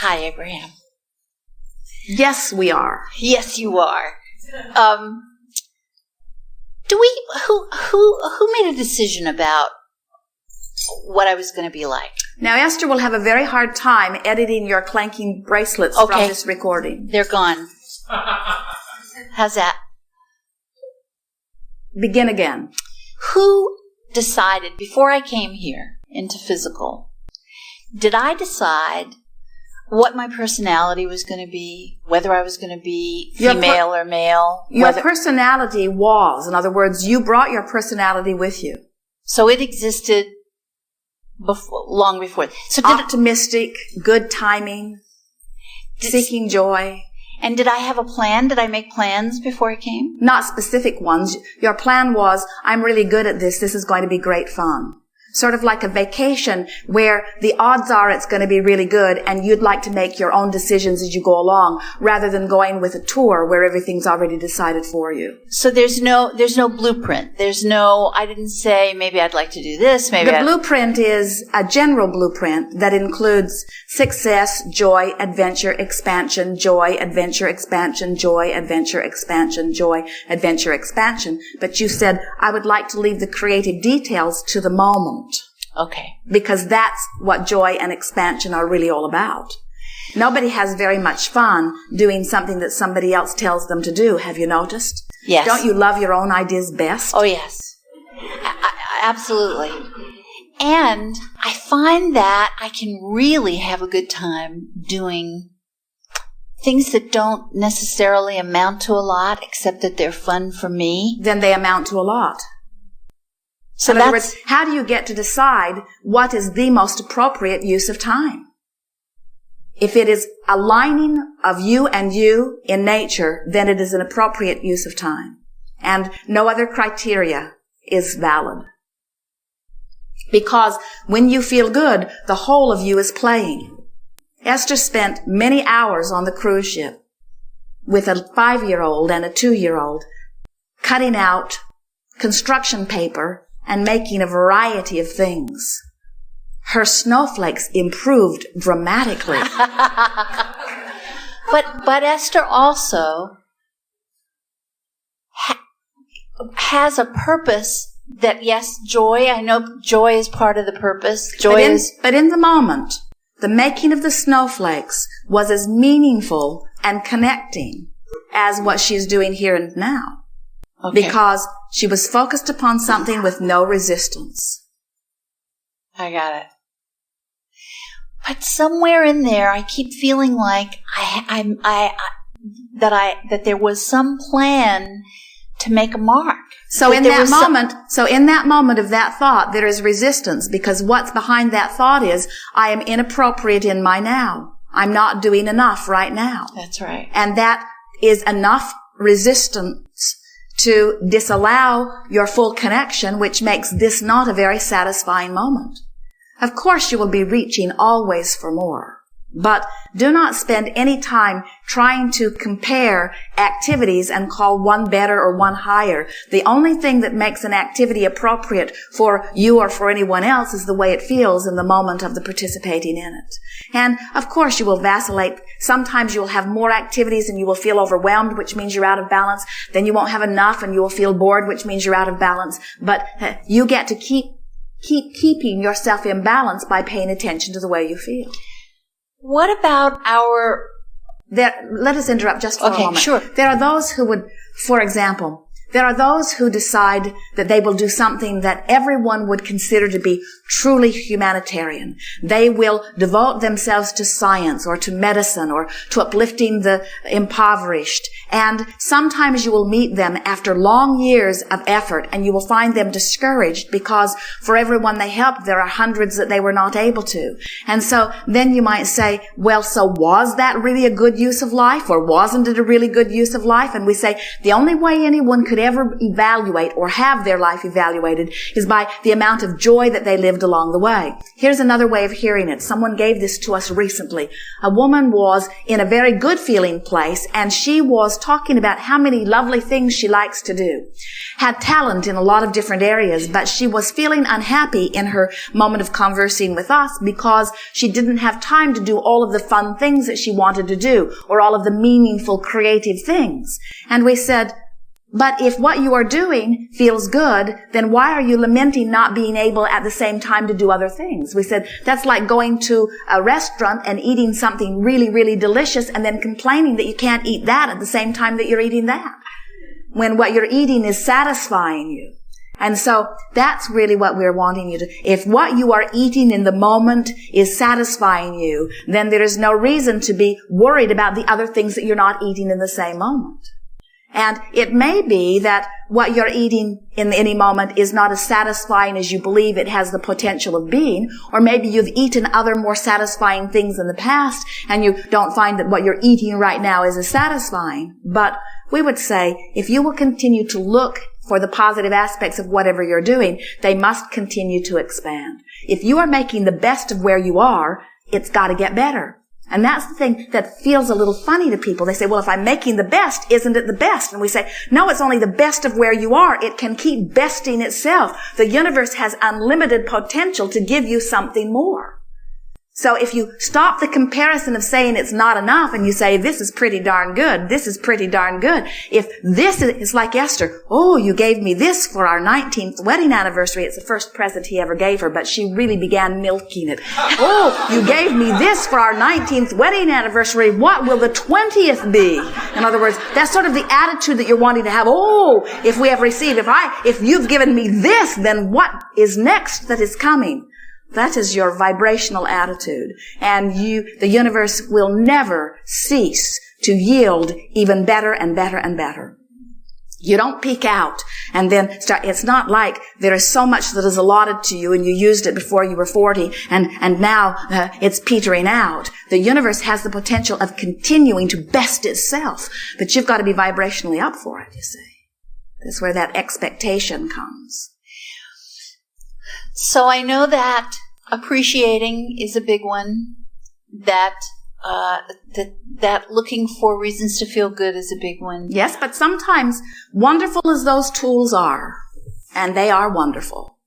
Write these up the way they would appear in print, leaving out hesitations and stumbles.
Hi, Abraham. Yes, we are. Yes, you are. Who made a decision about what I was going to be like? Now, Esther will have a very hard time editing your clanking bracelets from this recording. They're gone. How's that? Begin again. Who decided, before I came here into physical, did I decide what my personality was going to be, whether I was going to be female or male? Your personality was, in other words, you brought your personality with you. So it existed long before. So optimistic, good timing, seeking joy. And did I have a plan? Did I make plans before I came? Not specific ones. Your plan was, I'm really good at this. This is going to be great fun. Sort of like a vacation where the odds are it's going to be really good and you'd like to make your own decisions as you go along rather than going with a tour where everything's already decided for you. So there's no blueprint. I didn't say maybe I'd like to do this. The blueprint is a general blueprint that includes success, joy, adventure, expansion, joy, adventure, expansion, joy, adventure, expansion, joy, adventure, expansion. But you said, I would like to leave the creative details to the moment. Okay. Because that's what joy and expansion are really all about. Nobody has very much fun doing something that somebody else tells them to do. Have you noticed? Yes. Don't you love your own ideas best? Oh, yes. Absolutely. And I find that I can really have a good time doing things that don't necessarily amount to a lot, except that they're fun for me. Then they amount to a lot. So in other words, how do you get to decide what is the most appropriate use of time? If it is aligning of you and you in nature, then it is an appropriate use of time. And no other criteria is valid. Because when you feel good, the whole of you is playing. Esther spent many hours on the cruise ship with a 5-year-old and a 2-year-old cutting out construction paper and making a variety of things. Her snowflakes improved dramatically. But Esther also has a purpose that, yes, joy, I know joy is part of the purpose. But in the moment, the making of the snowflakes was as meaningful and connecting as what she's doing here and now. Okay. Because she was focused upon something with no resistance. I got it. But somewhere in there, I keep feeling like that there was some plan to make a mark. So in that moment of that thought, there is resistance, because what's behind that thought is, I am inappropriate in my now. I'm not doing enough right now. That's right. And that is enough resistance to disallow your full connection, which makes this not a very satisfying moment. Of course, you will be reaching always for more. But do not spend any time trying to compare activities and call one better or one higher. The only thing that makes an activity appropriate for you or for anyone else is the way it feels in the moment of the participating in it. And of course you will vacillate. Sometimes you will have more activities and you will feel overwhelmed, which means you're out of balance. Then you won't have enough and you will feel bored, which means you're out of balance. But you get to keep keeping yourself in balance by paying attention to the way you feel. What about let us interrupt just for a moment. Sure. There are those who would, for example, there are those who decide that they will do something that everyone would consider to be truly humanitarian. They will devote themselves to science or to medicine or to uplifting the impoverished. And sometimes you will meet them after long years of effort and you will find them discouraged because for everyone they helped, there are hundreds that they were not able to. And so then you might say, well, so was that really a good use of life or wasn't it a really good use of life? And we say the only way anyone could could ever evaluate or have their life evaluated is by the amount of joy that they lived along the way. Here's another way of hearing it. Someone gave this to us recently. A woman was in a very good feeling place, and she was talking about how many lovely things she likes to do. Had talent in a lot of different areas, but she was feeling unhappy in her moment of conversing with us because she didn't have time to do all of the fun things that she wanted to do or all of the meaningful, creative things. And we said, but if what you are doing feels good, then why are you lamenting not being able at the same time to do other things? We said, that's like going to a restaurant and eating something really, really delicious and then complaining that you can't eat that at the same time that you're eating that, when what you're eating is satisfying you. And so that's really what we're wanting you to. If what you are eating in the moment is satisfying you, then there is no reason to be worried about the other things that you're not eating in the same moment. And it may be that what you're eating in any moment is not as satisfying as you believe it has the potential of being, or maybe you've eaten other more satisfying things in the past and you don't find that what you're eating right now is as satisfying. But we would say, if you will continue to look for the positive aspects of whatever you're doing, they must continue to expand. If you are making the best of where you are, it's got to get better. And that's the thing that feels a little funny to people. They say, well, if I'm making the best, isn't it the best? And we say, no, it's only the best of where you are. It can keep besting itself. The universe has unlimited potential to give you something more. So if you stop the comparison of saying it's not enough and you say, this is pretty darn good, this is pretty darn good. If this is like Esther, oh, you gave me this for our 19th wedding anniversary. It's the first present he ever gave her, but she really began milking it. Oh, you gave me this for our 19th wedding anniversary. What will the 20th be? In other words, that's sort of the attitude that you're wanting to have. Oh, if we have received, if you've given me this, then what is next that is coming? That is your vibrational attitude. And the universe will never cease to yield even better and better and better. You don't peak out and then start. It's not like there is so much that is allotted to you and you used it before you were 40 and now it's petering out. The universe has the potential of continuing to best itself, but you've got to be vibrationally up for it, you see. That's where that expectation comes. So I know that appreciating is a big one, that looking for reasons to feel good is a big one. Yes, but sometimes, wonderful as those tools are, and they are wonderful,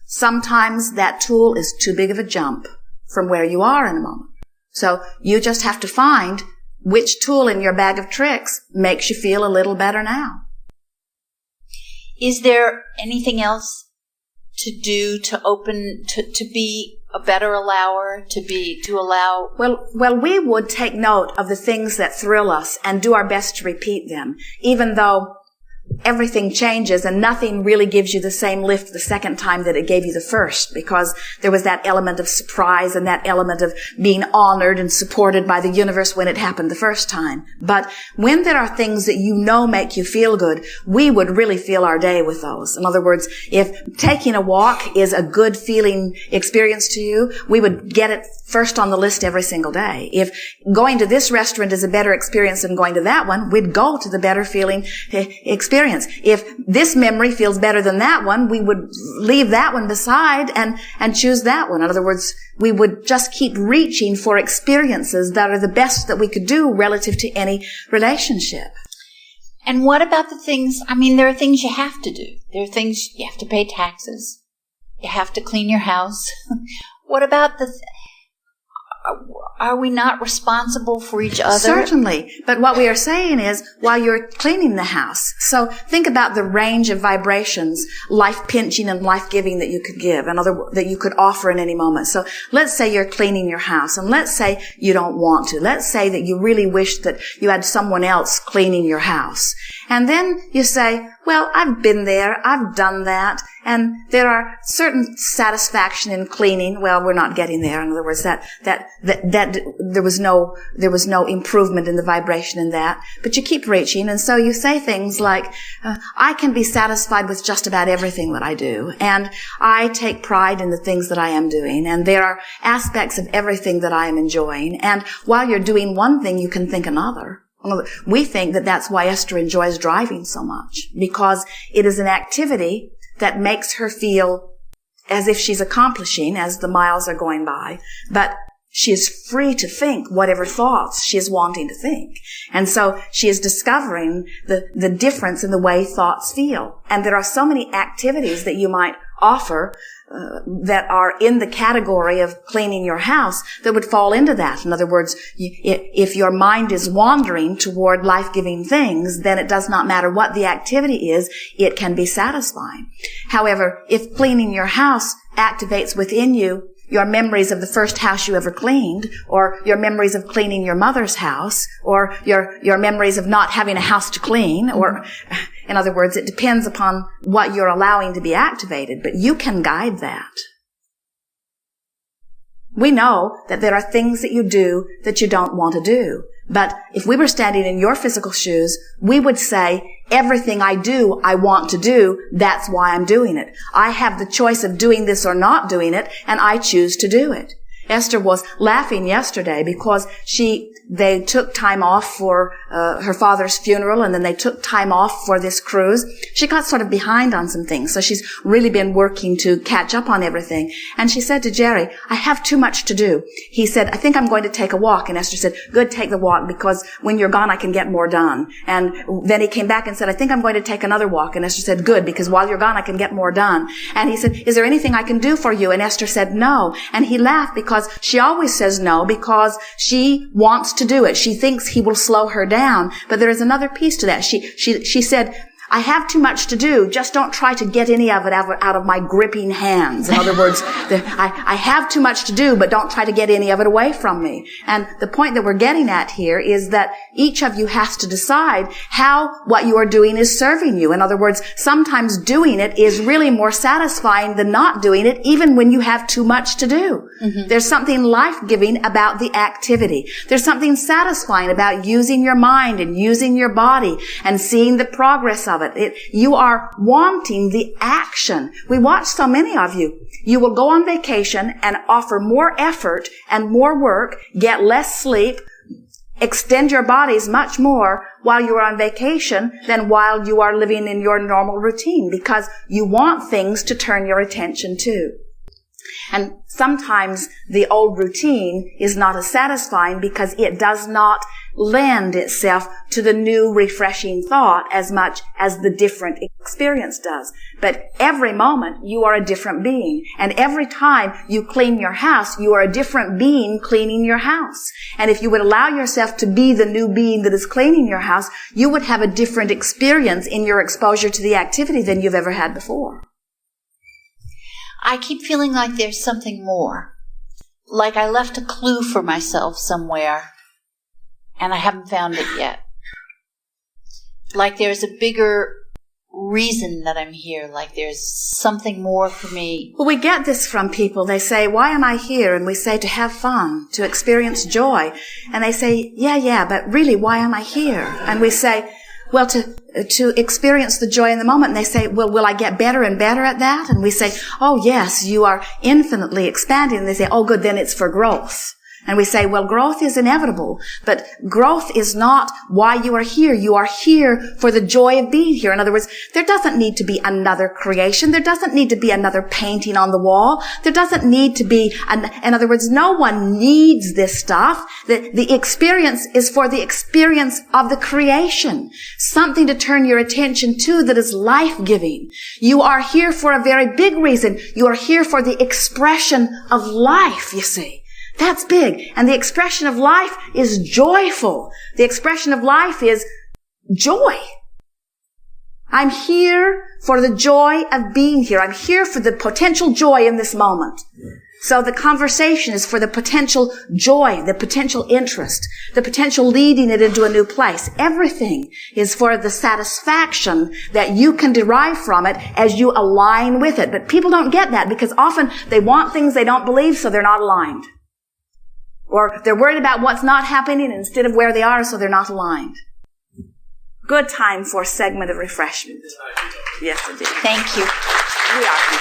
sometimes that tool is too big of a jump from where you are in a moment. So you just have to find which tool in your bag of tricks makes you feel a little better now. Is there anything else to do to open, to be a better allower, to allow? Well, we would take note of the things that thrill us and do our best to repeat them, even though everything changes and nothing really gives you the same lift the second time that it gave you the first, because there was that element of surprise and that element of being honored and supported by the universe when it happened the first time. But when there are things that you know make you feel good, we would really fill our day with those. In other words, if taking a walk is a good feeling experience to you, we would get it first on the list every single day. If going to this restaurant is a better experience than going to that one, we'd go to the better feeling experience. If this memory feels better than that one, we would leave that one beside and choose that one. In other words, we would just keep reaching for experiences that are the best that we could do relative to any relationship. And what about the things, there are things you have to do. There are things you have to pay taxes. You have to clean your house. What about are we not responsible for each other? Certainly. But what we are saying is, while you're cleaning the house, so think about the range of vibrations, life-pinching and life-giving that you could give, that you could offer in any moment. So let's say you're cleaning your house, and let's say you don't want to. Let's say that you really wish that you had someone else cleaning your house. And then you say, well, I've been there, I've done that, and there are certain satisfaction in cleaning. Well, we're not getting there. In other words, that there was no improvement in the vibration in that. But you keep reaching, and so you say things like, I can be satisfied with just about everything that I do, and I take pride in the things that I am doing, and there are aspects of everything that I am enjoying. And while you're doing one thing, you can think another. We think that that's why Esther enjoys driving so much, because it is an activity that makes her feel as if she's accomplishing as the miles are going by, but she is free to think whatever thoughts she is wanting to think. And so she is discovering the difference in the way thoughts feel. And there are so many activities that you might offer that are in the category of cleaning your house that would fall into that. In other words, if your mind is wandering toward life-giving things, then it does not matter what the activity is, it can be satisfying. However, if cleaning your house activates within you your memories of the first house you ever cleaned, or your memories of cleaning your mother's house, or your memories of not having a house to clean, or, in other words, it depends upon what you're allowing to be activated, but you can guide that. We know that there are things that you do that you don't want to do. But if we were standing in your physical shoes, we would say, everything I do, I want to do. That's why I'm doing it. I have the choice of doing this or not doing it, and I choose to do it. Esther was laughing yesterday because they took time off for her father's funeral, and then they took time off for this cruise. She got sort of behind on some things, so she's really been working to catch up on everything. And she said to Jerry, I have too much to do. He said, I think I'm going to take a walk. And Esther said, good, take the walk, because when you're gone, I can get more done. And then he came back and said, I think I'm going to take another walk. And Esther said, good, because while you're gone, I can get more done. And he said, is there anything I can do for you? And Esther said, no. And he laughed because she always says no, because she wants to do it. She thinks he will slow her down. But there is another piece to that. She said, I have too much to do. Just don't try to get any of it out of my gripping hands. In other words, I have too much to do, but don't try to get any of it away from me. And the point that we're getting at here is that each of you has to decide how what you are doing is serving you. In other words, sometimes doing it is really more satisfying than not doing it, even when you have too much to do. Mm-hmm. There's something life-giving about the activity. There's something satisfying about using your mind and using your body and seeing the progress of it. You are wanting the action. We watch so many of you. You will go on vacation and offer more effort and more work, get less sleep, extend your bodies much more while you are on vacation than while you are living in your normal routine, because you want things to turn your attention to. And sometimes the old routine is not as satisfying because it does not lend itself to the new refreshing thought as much as the different experience does. But every moment you are a different being. And every time you clean your house, you are a different being cleaning your house. And if you would allow yourself to be the new being that is cleaning your house, you would have a different experience in your exposure to the activity than you've ever had before. I keep feeling like there's something more. Like I left a clue for myself somewhere, and I haven't found it yet. Like there's a bigger reason that I'm here. Like there's something more for me. Well, we get this from people. They say, why am I here? And we say, to have fun, to experience joy. And they say, yeah, but really, why am I here? And we say, well, to experience the joy in the moment. And they say, well, will I get better and better at that? And we say, oh, yes, you are infinitely expanding. And they say, oh, good, then it's for growth. And we say, well, growth is inevitable, but growth is not why you are here. You are here for the joy of being here. In other words, there doesn't need to be another creation. There doesn't need to be another painting on the wall. There doesn't need to be, in other words, no one needs this stuff. The experience is for the experience of the creation. Something to turn your attention to that is life-giving. You are here for a very big reason. You are here for the expression of life, you see. That's big. And the expression of life is joyful. The expression of life is joy. I'm here for the joy of being here. I'm here for the potential joy in this moment. So the conversation is for the potential joy, the potential interest, the potential leading it into a new place. Everything is for the satisfaction that you can derive from it as you align with it. But people don't get that because often they want things they don't believe, so they're not aligned. Or they're worried about what's not happening instead of where they are, so they're not aligned. Good time for a segment of refreshment. Yes, indeed. Thank you. We are.